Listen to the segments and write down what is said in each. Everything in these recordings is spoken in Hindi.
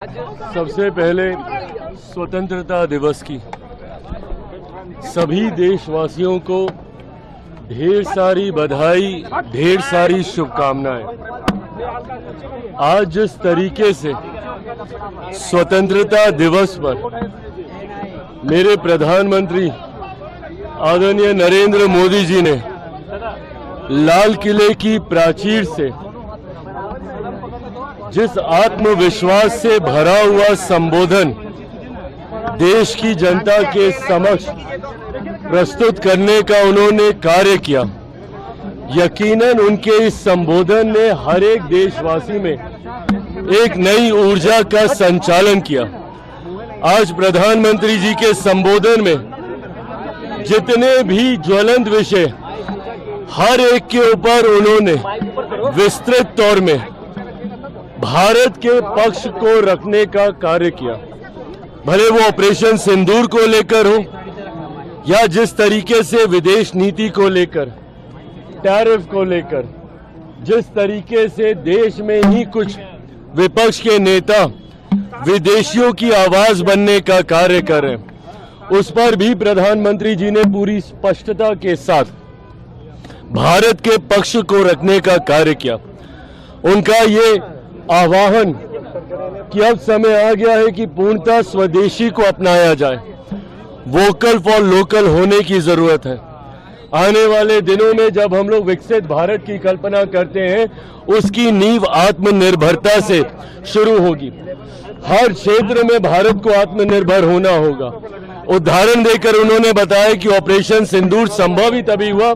सबसे पहले स्वतंत्रता दिवस की सभी देशवासियों को ढेर सारी बधाई, ढेर सारी शुभकामनाएं। आज जिस तरीके से स्वतंत्रता दिवस पर मेरे प्रधानमंत्री आदरणीय नरेंद्र मोदी जी ने लाल किले की प्राचीर से जिस आत्मविश्वास से भरा हुआ संबोधन देश की जनता के समक्ष प्रस्तुत करने का उन्होंने कार्य किया, यकीनन उनके इस संबोधन ने हर एक देशवासी में एक नई ऊर्जा का संचालन किया। आज प्रधानमंत्री जी के संबोधन में जितने भी ज्वलंत विषय हर एक के ऊपर उन्होंने विस्तृत तौर में भारत के पक्ष को रखने का कार्य किया। भले वो ऑपरेशन सिंदूर को लेकर हो या जिस तरीके से विदेश नीति को लेकर, टैरिफ को लेकर, जिस तरीके से देश में ही कुछ विपक्ष के नेता विदेशियों की आवाज बनने का कार्य कर रहे हैं, उस पर भी प्रधानमंत्री जी ने पूरी स्पष्टता के साथ भारत के पक्ष को रखने का कार्य किया। उनका ये आह्वान कि अब समय आ गया है कि पूर्णतः स्वदेशी को अपनाया जाए, वोकल फॉर लोकल होने की जरूरत है। आने वाले दिनों में जब हम लोग विकसित भारत की कल्पना करते हैं, उसकी नींव आत्मनिर्भरता से शुरू होगी। हर क्षेत्र में भारत को आत्मनिर्भर होना होगा। उदाहरण देकर उन्होंने बताया कि ऑपरेशन सिंदूर संभव ही तभी हुआ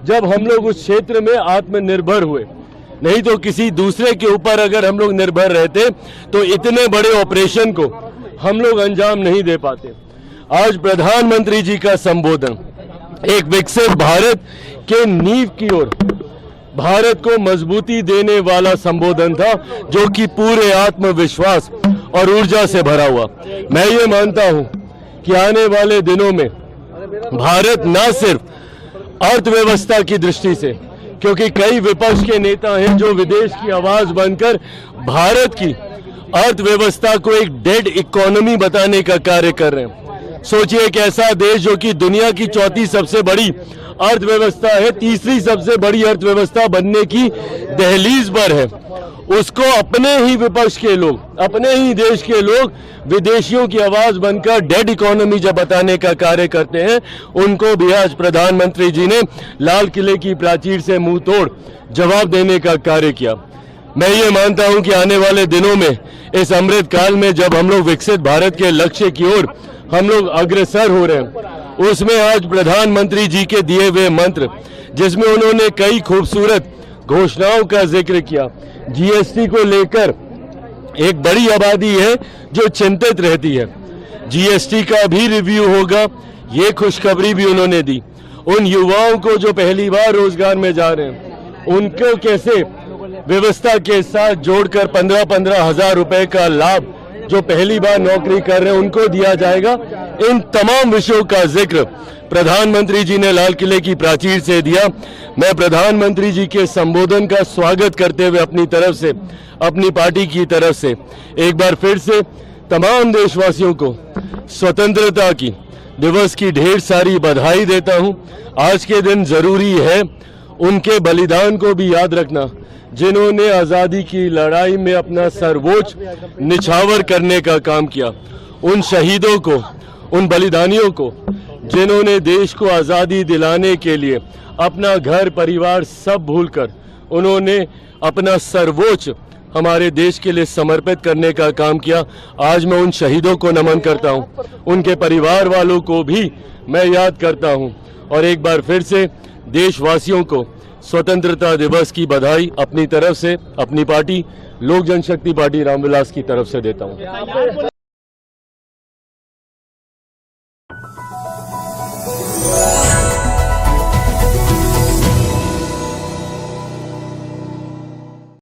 जब हम लोग उस क्षेत्र में आत्मनिर्भर हुए, नहीं तो किसी दूसरे के ऊपर अगर हम लोग निर्भर रहते तो इतने बड़े ऑपरेशन को हम लोग अंजाम नहीं दे पाते। आज प्रधानमंत्री जी का संबोधन एक विकसित भारत के नींव की ओर भारत को मजबूती देने वाला संबोधन था, जो कि पूरे आत्मविश्वास और ऊर्जा से भरा हुआ। मैं ये मानता हूं कि आने वाले दिनों में भारत न सिर्फ अर्थव्यवस्था की दृष्टि से, क्योंकि कई विपक्ष के नेता हैं जो विदेश की आवाज बनकर भारत की अर्थव्यवस्था को एक डेड इकोनॉमी बताने का कार्य कर रहे हैं। सोचिए एक ऐसा देश जो कि दुनिया की चौथी सबसे बड़ी अर्थव्यवस्था है, तीसरी सबसे बड़ी अर्थव्यवस्था बनने की दहलीज पर है, उसको अपने ही विपक्ष के लोग, अपने ही देश के लोग विदेशियों की आवाज बनकर डेड इकोनॉमी जब बताने का कार्य करते हैं, उनको भी आज प्रधानमंत्री जी ने लाल किले की प्राचीर से मुंह तोड़ जवाब देने का कार्य किया। मैं ये मानता हूं कि आने वाले दिनों में इस अमृत काल में जब हम लोग विकसित भारत के लक्ष्य की ओर हम लोग अग्रसर हो रहे हैं, उसमें आज प्रधानमंत्री जी के दिए हुए मंत्र, जिसमें उन्होंने कई खूबसूरत घोषणाओं का जिक्र किया। जीएसटी को लेकर एक बड़ी आबादी है जो चिंतित रहती है, जीएसटी का भी रिव्यू होगा, ये खुशखबरी भी उन्होंने दी। उन युवाओं को जो पहली बार रोजगार में जा रहे हैं, उनको कैसे व्यवस्था के साथ जोड़कर 15-15 हजार रुपए का लाभ जो पहली बार नौकरी कर रहे हैं उनको दिया जाएगा। इन तमाम विषयों का जिक्र प्रधानमंत्री जी ने लाल किले की प्राचीर से दिया। मैं प्रधानमंत्री जी के संबोधन का स्वागत करते हुए अपनी तरफ से, अपनी पार्टी की तरफ से एक बार फिर से तमाम देशवासियों को स्वतंत्रता की दिवस की ढेर सारी बधाई देता हूं। आज के दिन जरूरी है उनके बलिदान को भी याद रखना, जिन्होंने आज़ादी की लड़ाई में अपना सर्वोच्च निछावर करने का काम किया। उन शहीदों को, उन बलिदानियों को, जिन्होंने देश को आज़ादी दिलाने के लिए अपना घर परिवार सब भूलकर उन्होंने अपना सर्वोच्च हमारे देश के लिए समर्पित करने का काम किया। आज मैं उन शहीदों को नमन करता हूं, उनके परिवार वालों को भी मैं याद करता हूं और एक बार फिर से देशवासियों को स्वतंत्रता दिवस की बधाई अपनी तरफ से, अपनी पार्टी लोक जनशक्ति पार्टी रामविलास की तरफ से देता हूं।